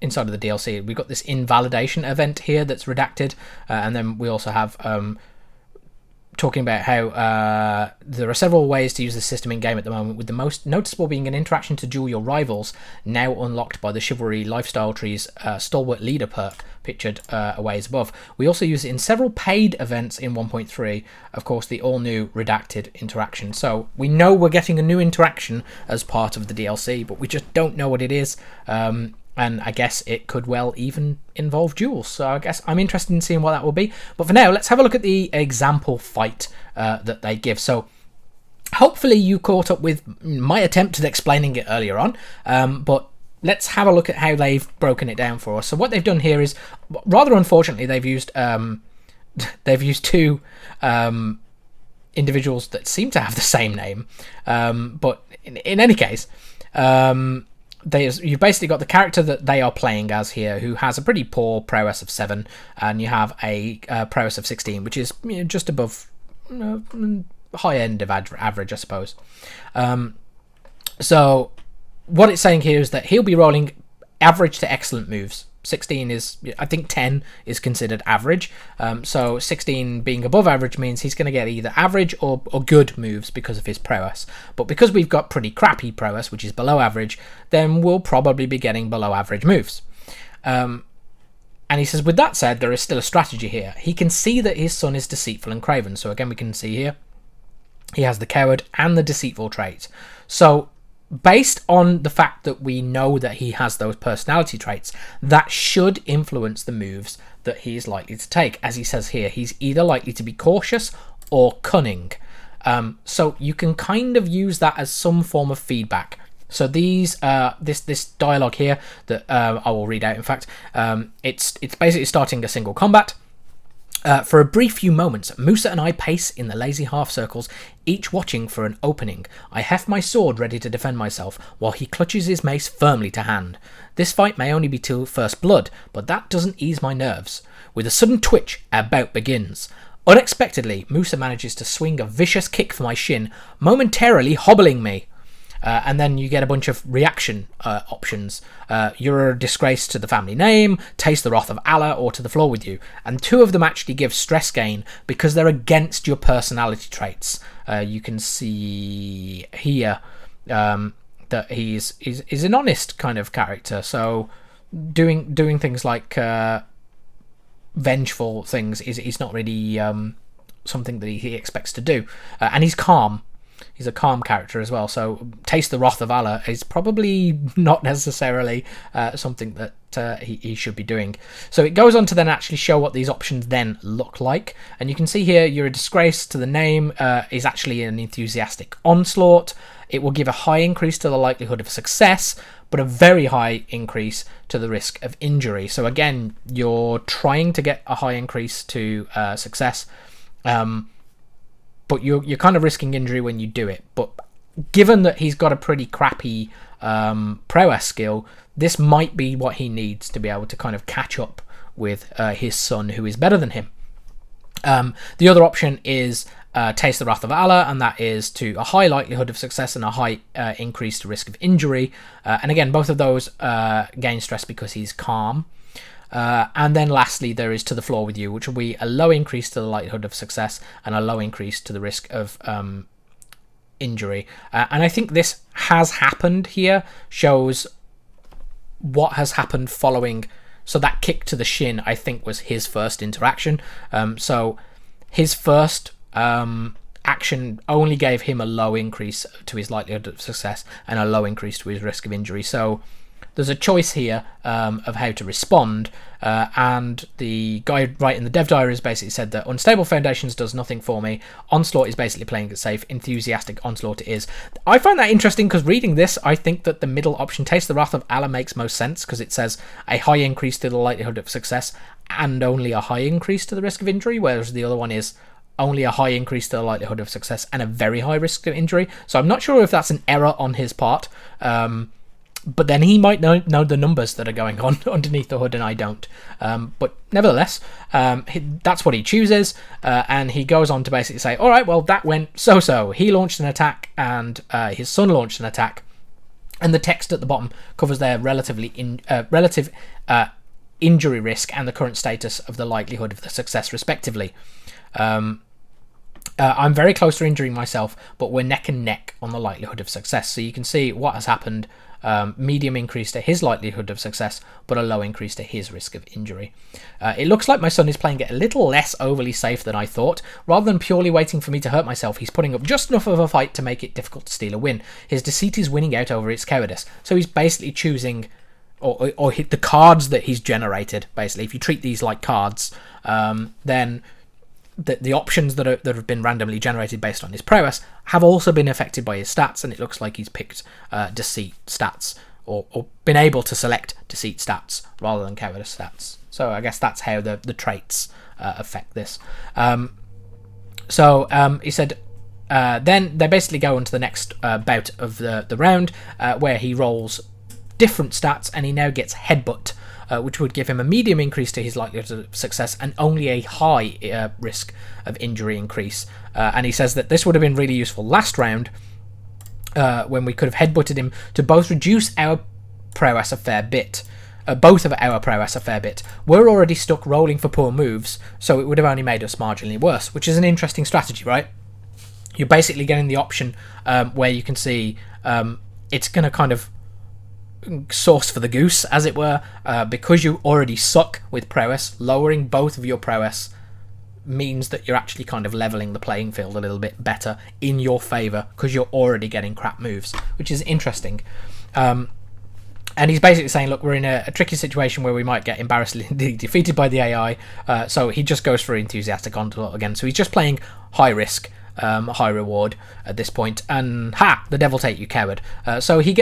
DLC. We've got this invalidation event here that's redacted, and then we also have talking about how there are several ways to use the system in game at the moment, with the most noticeable being an interaction to duel your rivals, now unlocked by the Chivalry Lifestyle Tree's Stalwart Leader perk, pictured a ways above. We also use it in several paid events in 1.3, of course the all-new redacted interaction. So we know we're getting a new interaction as part of the DLC, but we just don't know what it is. And I guess it could well even involve duels. So I guess I'm interested in seeing what that will be. But for now, let's have a look at the example fight that they give. So hopefully you caught up with my attempt at explaining it earlier on. But let's have a look at how they've broken it down for us. So what they've done here is, rather unfortunately, they've used two individuals that seem to have the same name. But in any case, you've basically got the character that they are playing as here, who has a pretty poor prowess of 7, and you have a prowess of 16, which is just above high end of average, I suppose. So what it's saying here is that he'll be rolling average to excellent moves. 16 is, I think 10 is considered average. So 16 being above average means he's going to get either average or good moves because of his prowess. But because we've got pretty crappy prowess, which is below average, then we'll probably be getting below average moves. And he says, with that said, there is still a strategy here. He can see that his son is deceitful and craven. So again, we can see here, he has the coward and the deceitful trait. So based on the fact that we know that he has those personality traits, that should influence the moves that he is likely to take. As he says here, he's either likely to be cautious or cunning. So you can kind of use that as some form of feedback. So these this dialogue here that I will read out, in fact, it's basically starting a single combat. For a brief few moments, Musa and I pace in the lazy half-circles, each watching for an opening. I heft my sword ready to defend myself, while he clutches his mace firmly to hand. This fight may only be till first blood, but that doesn't ease my nerves. With a sudden twitch, our bout begins. Unexpectedly, Musa manages to swing a vicious kick for my shin, momentarily hobbling me. And then you get a bunch of reaction options. You're a disgrace to the family name, taste the wrath of Allah, or to the floor with you. And 2 of them actually give stress gain because they're against your personality traits. You can see here that he's an honest kind of character. So doing things like vengeful things is not really something that he expects to do. And he's calm. He's a calm character as well, so taste the wrath of Allah is probably not necessarily something that he should be doing. So it goes on to then actually show what these options then look like. And you can see here, you're a disgrace to the name is actually an enthusiastic onslaught. It will give a high increase to the likelihood of success, but a very high increase to the risk of injury. So again, you're trying to get a high increase to success, but you're kind of risking injury when you do it. But given that he's got a pretty crappy prowess skill, this might be what he needs to be able to kind of catch up with his son, who is better than him. The other option is taste the wrath of Allah, and that is to a high likelihood of success and a high increased risk of injury. And again, both of those gain stress because he's calm. And then lastly, there is to the floor with you, which will be a low increase to the likelihood of success and a low increase to the risk of injury. And I think this has happened here, shows what has happened following. So that kick to the shin, I think, was his first interaction. So his first action only gave him a low increase to his likelihood of success and a low increase to his risk of injury. So there's a choice here of how to respond, and the guy writing the dev diaries basically said that Unstable Foundations does nothing for me. Onslaught is basically playing it safe. Enthusiastic Onslaught it is. I find that interesting because reading this, I think that the middle option, Taste the Wrath of Allah, makes most sense because it says a high increase to the likelihood of success and only a high increase to the risk of injury, whereas the other one is only a high increase to the likelihood of success and a very high risk of injury. So I'm not sure if that's an error on his part, but then he might know the numbers that are going on underneath the hood and I don't. But nevertheless, that's what he chooses, and he goes on to basically say, all right, well, that went so-so. He launched an attack and his son launched an attack, and the text at the bottom covers their relative injury risk and the current status of the likelihood of the success, respectively. I'm very close to injuring myself, but we're neck and neck on the likelihood of success. So you can see what has happened. Medium increase to his likelihood of success, but a low increase to his risk of injury. It looks like my son is playing it a little less overly safe than I thought. Rather than purely waiting for me to hurt myself, he's putting up just enough of a fight to make it difficult to steal a win. His deceit is winning out over its cowardice. So he's basically choosing, or hit the cards that he's generated. Basically, if you treat these like cards, then the options that have been randomly generated based on his prowess have also been affected by his stats, and it looks like he's picked deceit stats, or been able to select deceit stats rather than cowardice stats. So I guess that's how the traits affect this. He said then they basically go on to the next bout of the round, where he rolls different stats, and he now gets headbutt, which would give him a medium increase to his likelihood of success and only a high risk of injury increase. And he says that this would have been really useful last round, when we could have headbutted him to both reduce our prowess a fair bit. Both of our prowess a fair bit. We're already stuck rolling for poor moves, so it would have only made us marginally worse, which is an interesting strategy, right? You're basically getting the option where you can see it's going to kind of sauce for the goose, as it were, because you already suck with prowess. Lowering both of your prowess means that you're actually kind of leveling the playing field a little bit better in your favor, because you're already getting crap moves, which is interesting. And he's basically saying, look, we're in a tricky situation where we might get embarrassingly defeated by the AI, so he just goes for enthusiastic onslaught again. So he's just playing high risk, high reward at this point, and the devil take you, coward. So he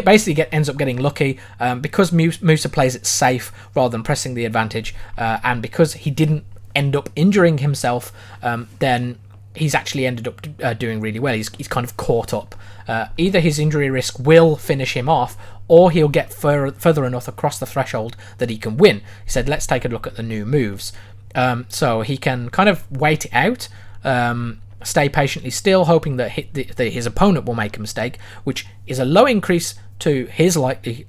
ends up getting lucky, because Musa plays it safe rather than pressing the advantage, and because he didn't end up injuring himself, then he's actually ended up doing really well. He's kind of caught up. Either his injury risk will finish him off, or he'll get further enough across the threshold that he can win. He said, let's take a look at the new moves. So he can kind of wait it out, stay patiently still, hoping that his opponent will make a mistake, which is a low increase to his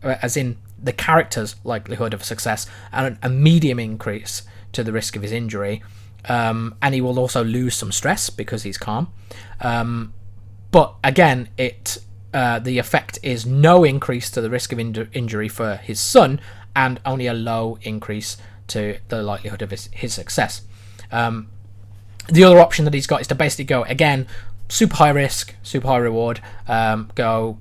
as in the character's likelihood of success, and a medium increase to the risk of his injury. And he will also lose some stress because he's calm. But again, the effect is no increase to the risk of injury for his son, and only a low increase to the likelihood of his success. The other option that he's got is to basically go, again, super high risk, super high reward, go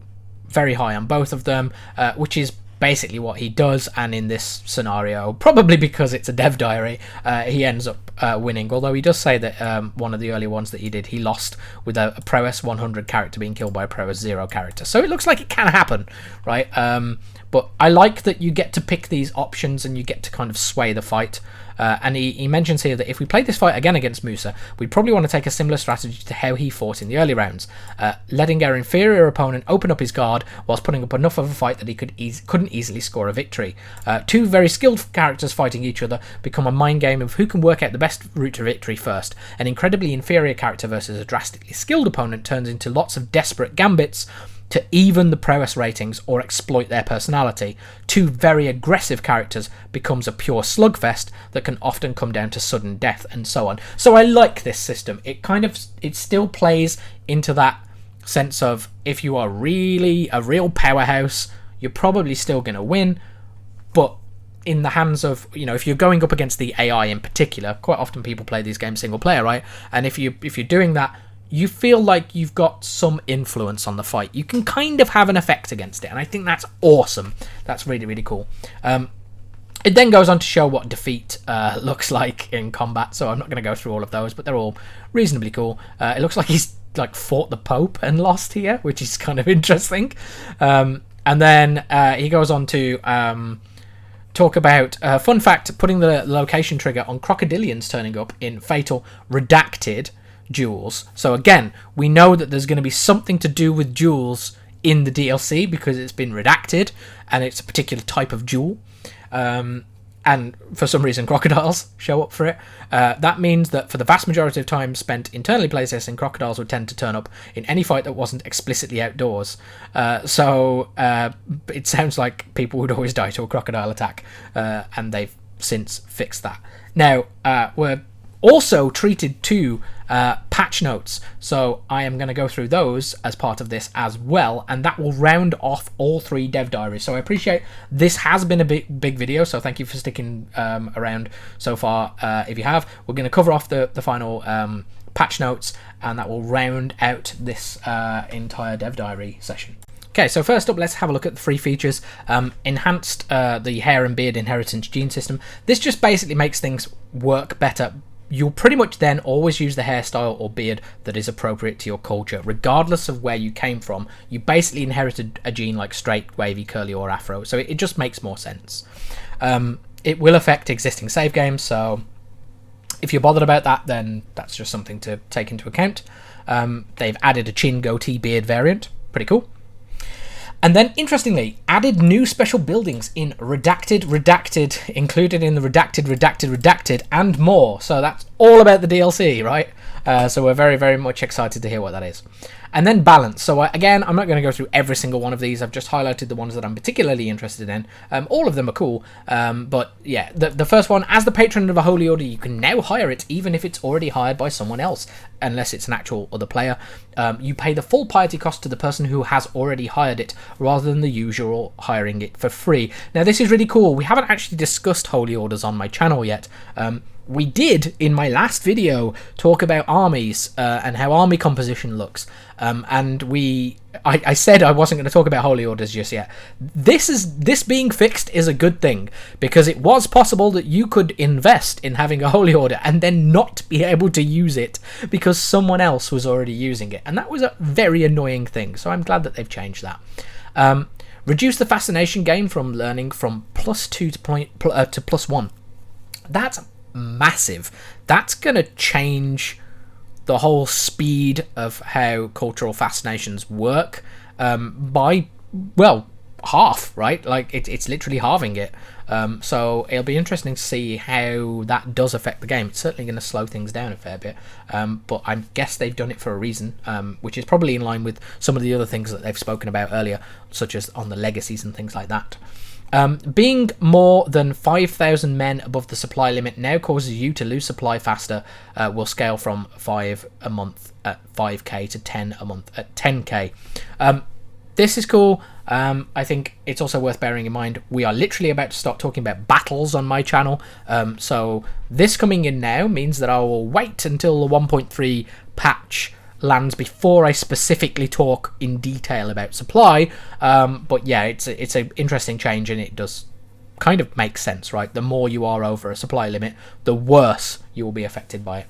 very high on both of them, which is basically what he does. And in this scenario, probably because it's a dev diary, he ends up winning, although he does say that one of the earlier ones that he did, he lost with a prowess 100 character being killed by a prowess 0 character. So it looks like it can happen, right? But I like that you get to pick these options and you get to kind of sway the fight. And he mentions here that if we played this fight again against Musa, we'd probably want to take a similar strategy to how he fought in the early rounds, letting our inferior opponent open up his guard whilst putting up enough of a fight that he couldn't easily score a victory. Two very skilled characters fighting each other become a mind game of who can work out the best route to victory first. An incredibly inferior character versus a drastically skilled opponent turns into lots of desperate gambits to even the prowess ratings or exploit their personality. Two very aggressive characters becomes a pure slugfest that can often come down to sudden death, and so on. So I like this system. It still plays into that sense of, if you are really a real powerhouse, you're probably still going to win, but in the hands of, if you're going up against the AI in particular, quite often people play these games single player, right? And if you're doing that, you feel like you've got some influence on the fight. You can kind of have an effect against it, and I think that's awesome. That's really, really cool. It then goes on to show what defeat looks like in combat, so I'm not going to go through all of those, but they're all reasonably cool. It looks like he's fought the Pope and lost here, which is kind of interesting. And then he goes on to talk about, fun fact, putting the location trigger on crocodilians turning up in Fatal Redacted, duels. So again, we know that there's going to be something to do with duels in the DLC because it's been redacted and it's a particular type of duel. And for some reason, crocodiles show up for it. That means that for the vast majority of time spent internally playtesting, crocodiles would tend to turn up in any fight that wasn't explicitly outdoors. So it sounds like people would always die to a crocodile attack, and they've since fixed that. Now, we're also treated to patch notes, so I am going to go through those as part of this as well, and that will round off all 3 dev diaries. So I appreciate this has been a big video, so thank you for sticking around so far. If you have, we're going to cover off the final patch notes, and that will round out this entire dev diary session. Okay, so first up, let's have a look at the 3 features. Enhanced the hair and beard inheritance gene system. This just basically makes things work better. You'll pretty much then always use the hairstyle or beard that is appropriate to your culture, regardless of where you came from. You basically inherited a gene like straight, wavy, curly, or afro, so it just makes more sense. It will affect existing save games, so if you're bothered about that, then that's just something to take into account. They've added a chin, goatee, beard variant. Pretty cool. And then, interestingly, added new special buildings in redacted, included in the redacted, and more. So that's all about the DLC, right? So we're very, very much excited to hear what that is. And then balance. So again, I'm not going to go through every single one of these. I've just highlighted the ones that I'm particularly interested in. All of them are cool. But yeah, the first one, as the patron of a holy order, you can now hire it, even if it's already hired by someone else, unless it's an actual other player. You pay the full piety cost to the person who has already hired it, rather than the usual hiring it for free. Now, this is really cool. We haven't actually discussed holy orders on my channel yet. We did, in my last video, talk about armies and how army composition looks. And I said I wasn't going to talk about holy orders just yet. This being fixed is a good thing, because it was possible that you could invest in having a holy order and then not be able to use it because someone else was already using it. And that was a very annoying thing. So I'm glad that they've changed that. Reduce the fascination gain from learning from +2 to +1. That's massive. That's going to change the whole speed of how cultural fascinations work by, well, half, right? Like it's literally halving it. So it'll be interesting to see how that does affect the game. It's certainly going to slow things down a fair bit, but I guess they've done it for a reason, which is probably in line with some of the other things that they've spoken about earlier, such as on the legacies and things like that. Being more than 5,000 men above the supply limit now causes you to lose supply faster. Will scale from 5 a month at 5k to 10 a month at 10k. This is cool. I think it's also worth bearing in mind we are literally about to start talking about battles on my channel. So this coming in now means that I will wait until the 1.3 patch lands before I specifically talk in detail about supply. But yeah, it's an interesting change, and it does kind of make sense, right? The more you are over a supply limit, the worse you will be affected by it.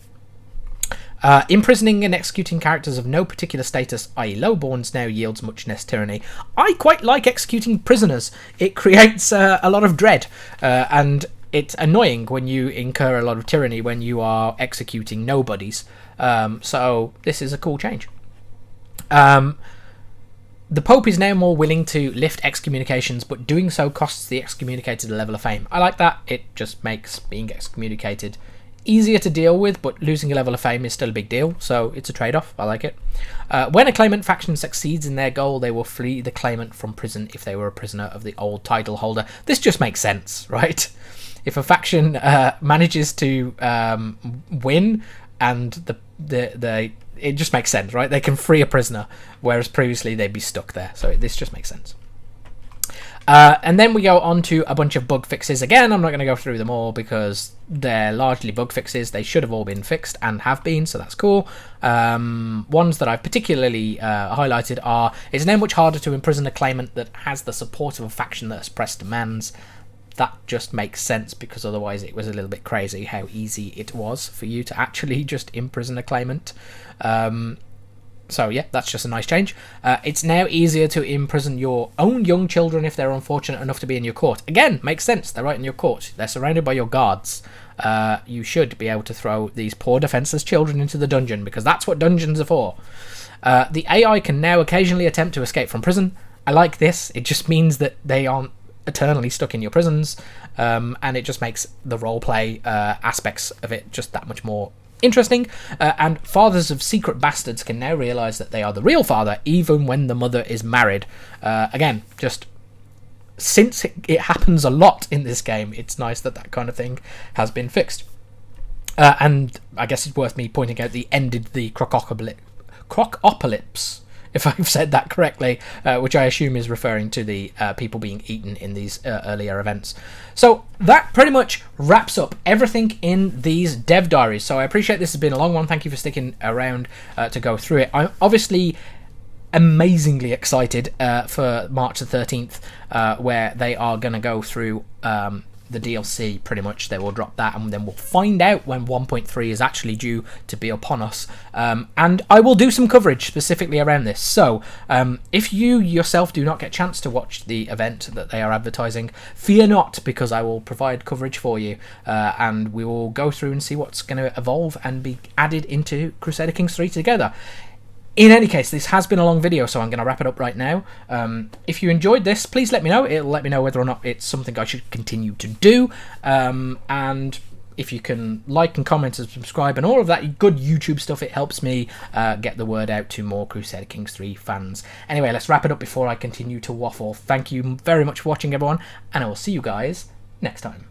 Imprisoning and executing characters of no particular status, i.e. lowborns, now yields much less tyranny. I quite like executing prisoners. It creates a lot of dread, and it's annoying when you incur a lot of tyranny when you are executing nobodies. So this is a cool change. The Pope is now more willing to lift excommunications, but doing so costs the excommunicated a level of fame. I like that. It just makes being excommunicated easier to deal with, but losing a level of fame is still a big deal, so it's a trade-off. I like it. When a claimant faction succeeds in their goal, they will free the claimant from prison if they were a prisoner of the old title holder. This just makes sense, right? If a faction manages to win, and it just makes sense, right? They can free a prisoner, whereas previously they'd be stuck there. So this just makes sense. And then we go on to a bunch of bug fixes. Again, I'm not going to go through them all because they're largely bug fixes. They should have all been fixed and have been, so that's cool. Ones that I've particularly highlighted are: it's now much harder to imprison a claimant that has the support of a faction that has pressed demands. That just makes sense, because otherwise it was a little bit crazy how easy it was for you to actually just imprison a claimant. So yeah, that's just a nice change. It's now easier to imprison your own young children if they're unfortunate enough to be in your court. Again, makes sense. They're right in your court. They're surrounded by your guards. you should be able to throw these poor defenseless children into the dungeon, because that's what dungeons are for. The AI can now occasionally attempt to escape from prison. I like this. It just means that they aren't eternally stuck in your prisons, and it just makes the roleplay aspects of it just that much more interesting. And fathers of secret bastards can now realise that they are the real father, even when the mother is married. Again, just since it happens a lot in this game, it's nice that that kind of thing has been fixed. And I guess it's worth me pointing out the ended the crocopolypse, if I've said that correctly, which I assume is referring to the people being eaten in these earlier events. So that pretty much wraps up everything in these dev diaries. So I appreciate this has been a long one. Thank you for sticking around to go through it. I'm obviously amazingly excited for March the 13th, where they are going to go through the DLC. Pretty much they will drop that, and then we'll find out when 1.3 is actually due to be upon us, and I will do some coverage specifically around this. So if you yourself do not get a chance to watch the event that they are advertising, fear not, because I will provide coverage for you, and we will go through and see what's going to evolve and be added into Crusader Kings 3 together. In any case, this has been a long video, so I'm going to wrap it up right now. If you enjoyed this, please let me know. It'll let me know whether or not it's something I should continue to do. And if you can like and comment and subscribe and all of that good YouTube stuff, it helps me get the word out to more Crusader Kings 3 fans. Anyway, let's wrap it up before I continue to waffle. Thank you very much for watching, everyone, and I will see you guys next time.